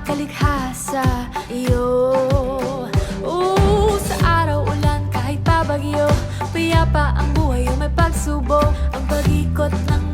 kalikha sa iyo. Sa araw ulan kahit pa bagyo, payapa ang buhay o may pagsubok. Ang pag-ikot ng